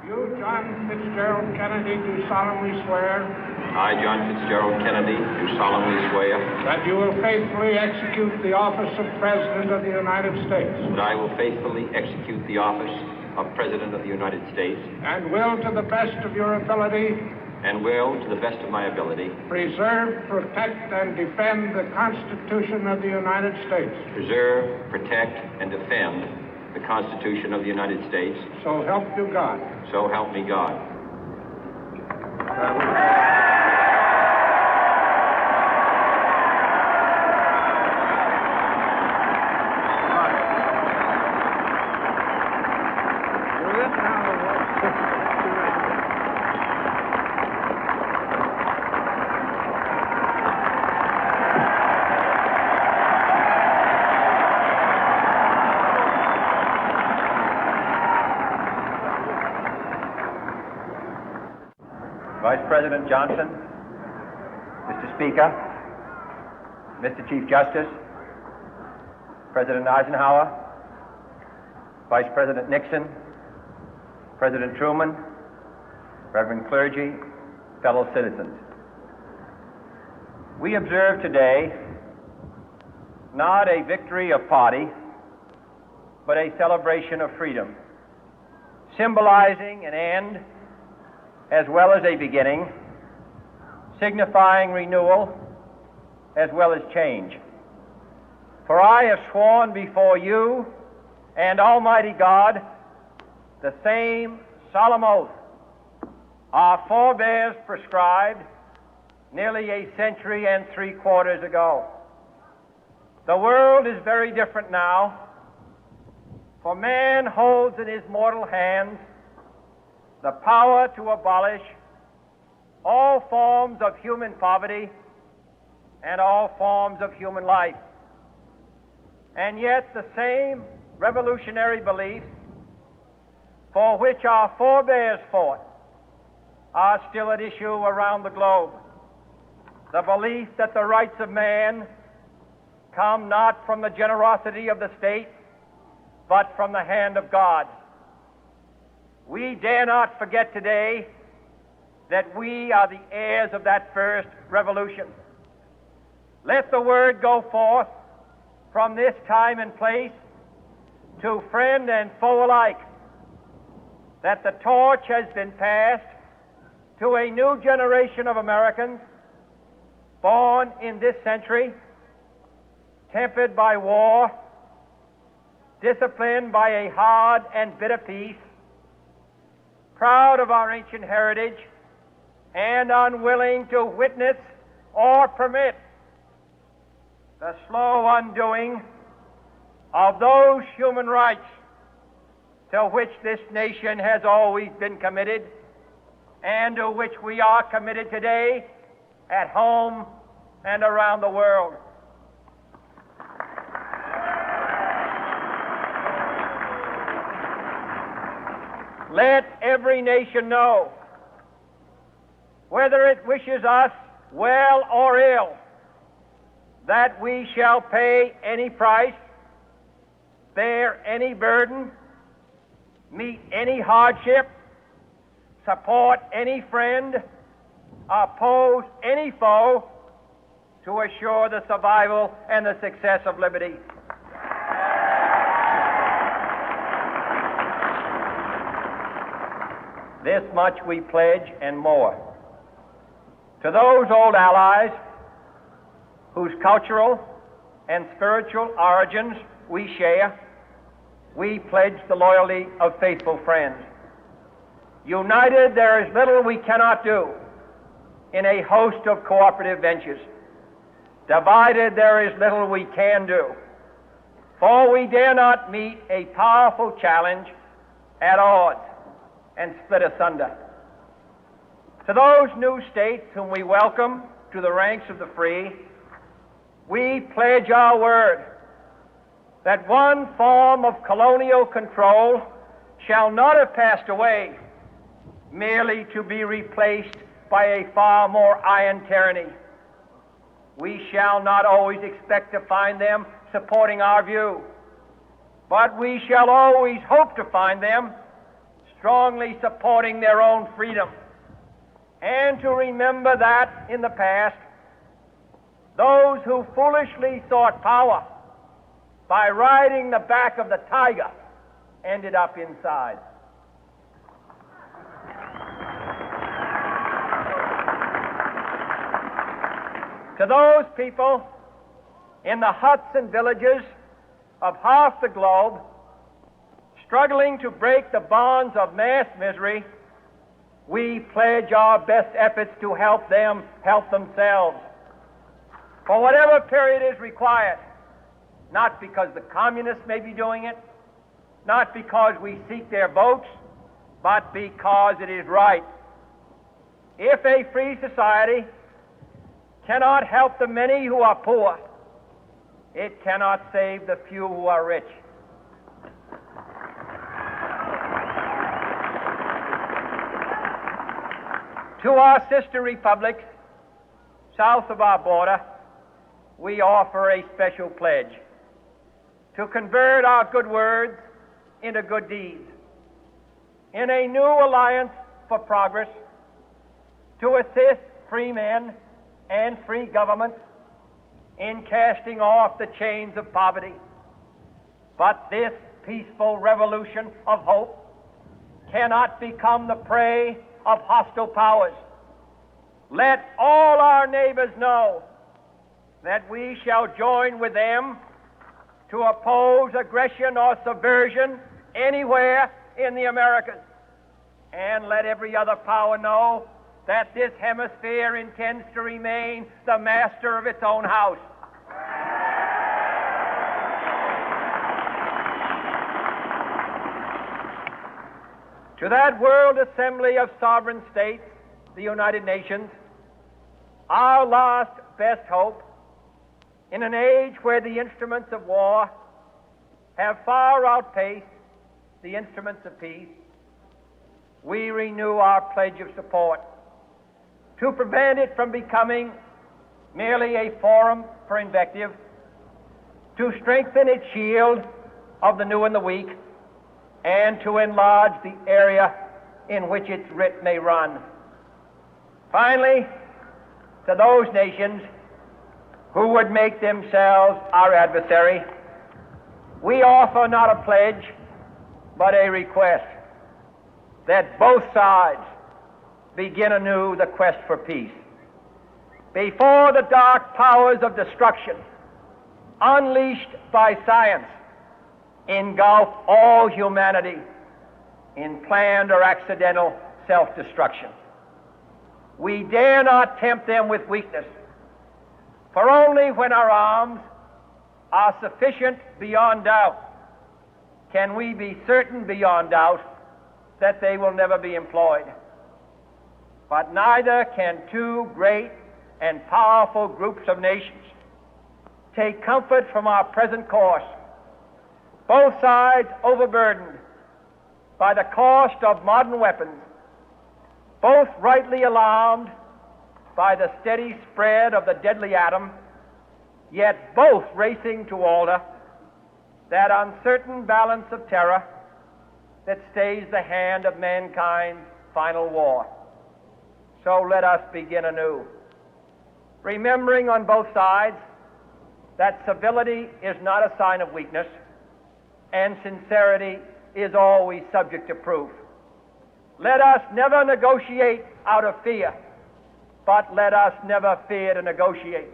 You, John Fitzgerald Kennedy, do solemnly swear. I, John Fitzgerald Kennedy, do solemnly swear. That you will faithfully execute the office of President of the United States. That I will faithfully execute the office of President of the United States. And will, to the best of your ability. And will, to the best of my ability. Preserve, protect, and defend the Constitution of the United States. Preserve, protect, and defend the Constitution of the United States. So help you God. So help me God. Vice President Johnson, Mr. Speaker, Mr. Chief Justice, President Eisenhower, Vice President Nixon, President Truman, Reverend clergy, fellow citizens. We observe today not a victory of party, but a celebration of freedom, symbolizing an end as well as a beginning, signifying renewal as well as change. For I have sworn before you and Almighty God the same solemn oath our forebears prescribed nearly a century and 3/4 ago. The world is very different now, for man holds in his mortal hands the power to abolish all forms of human poverty and all forms of human life. And yet the same revolutionary beliefs for which our forebears fought are still at issue around the globe. The belief that the rights of man come not from the generosity of the state, but from the hand of God. We dare not forget today that we are the heirs of that first revolution. Let the word go forth from this time and place to friend and foe alike that the torch has been passed to a new generation of Americans born in this century, tempered by war, disciplined by a hard and bitter peace, proud of our ancient heritage, and unwilling to witness or permit the slow undoing of those human rights to which this nation has always been committed and to which we are committed today at home and around the world. Let every nation know, whether it wishes us well or ill, that we shall pay any price, bear any burden, meet any hardship, support any friend, oppose any foe to assure the survival and the success of liberty. This much we pledge and more. To those old allies whose cultural and spiritual origins we share, we pledge the loyalty of faithful friends. United, there is little we cannot do in a host of cooperative ventures. Divided, there is little we can do, for we dare not meet a powerful challenge at odds and split asunder. To those new states whom we welcome to the ranks of the free, we pledge our word that one form of colonial control shall not have passed away, merely to be replaced by a far more iron tyranny. We shall not always expect to find them supporting our view, but we shall always hope to find them strongly supporting their own freedom, and to remember that in the past, those who foolishly sought power by riding the back of the tiger ended up inside. To those people in the huts and villages of half the globe struggling to break the bonds of mass misery, we pledge our best efforts to help them help themselves for whatever period is required, not because the communists may be doing it, not because we seek their votes, but because it is right. If a free society cannot help the many who are poor, it cannot save the few who are rich. To our sister republics south of our border, we offer a special pledge to convert our good words into good deeds, in a new alliance for progress, to assist free men and free governments in casting off the chains of poverty. But this peaceful revolution of hope cannot become the prey of hostile powers. Let all our neighbors know that we shall join with them to oppose aggression or subversion anywhere in the Americas. And let every other power know that this hemisphere intends to remain the master of its own house. To that World Assembly of Sovereign States, the United Nations, our last best hope, in an age where the instruments of war have far outpaced the instruments of peace, we renew our pledge of support to prevent it from becoming merely a forum for invective, to strengthen its shield of the new and the weak, and to enlarge the area in which its writ may run. Finally, to those nations who would make themselves our adversary, we offer not a pledge, but a request that both sides begin anew the quest for peace. Before the dark powers of destruction, unleashed by science, engulf all humanity in planned or accidental self-destruction, we dare not tempt them with weakness, for only when our arms are sufficient beyond doubt can we be certain beyond doubt that they will never be employed. But neither can two great and powerful groups of nations take comfort from our present course, both sides overburdened by the cost of modern weapons, both rightly alarmed by the steady spread of the deadly atom, yet both racing to alter that uncertain balance of terror that stays the hand of mankind's final war. So let us begin anew, remembering on both sides that civility is not a sign of weakness, and sincerity is always subject to proof. Let us never negotiate out of fear, but let us never fear to negotiate.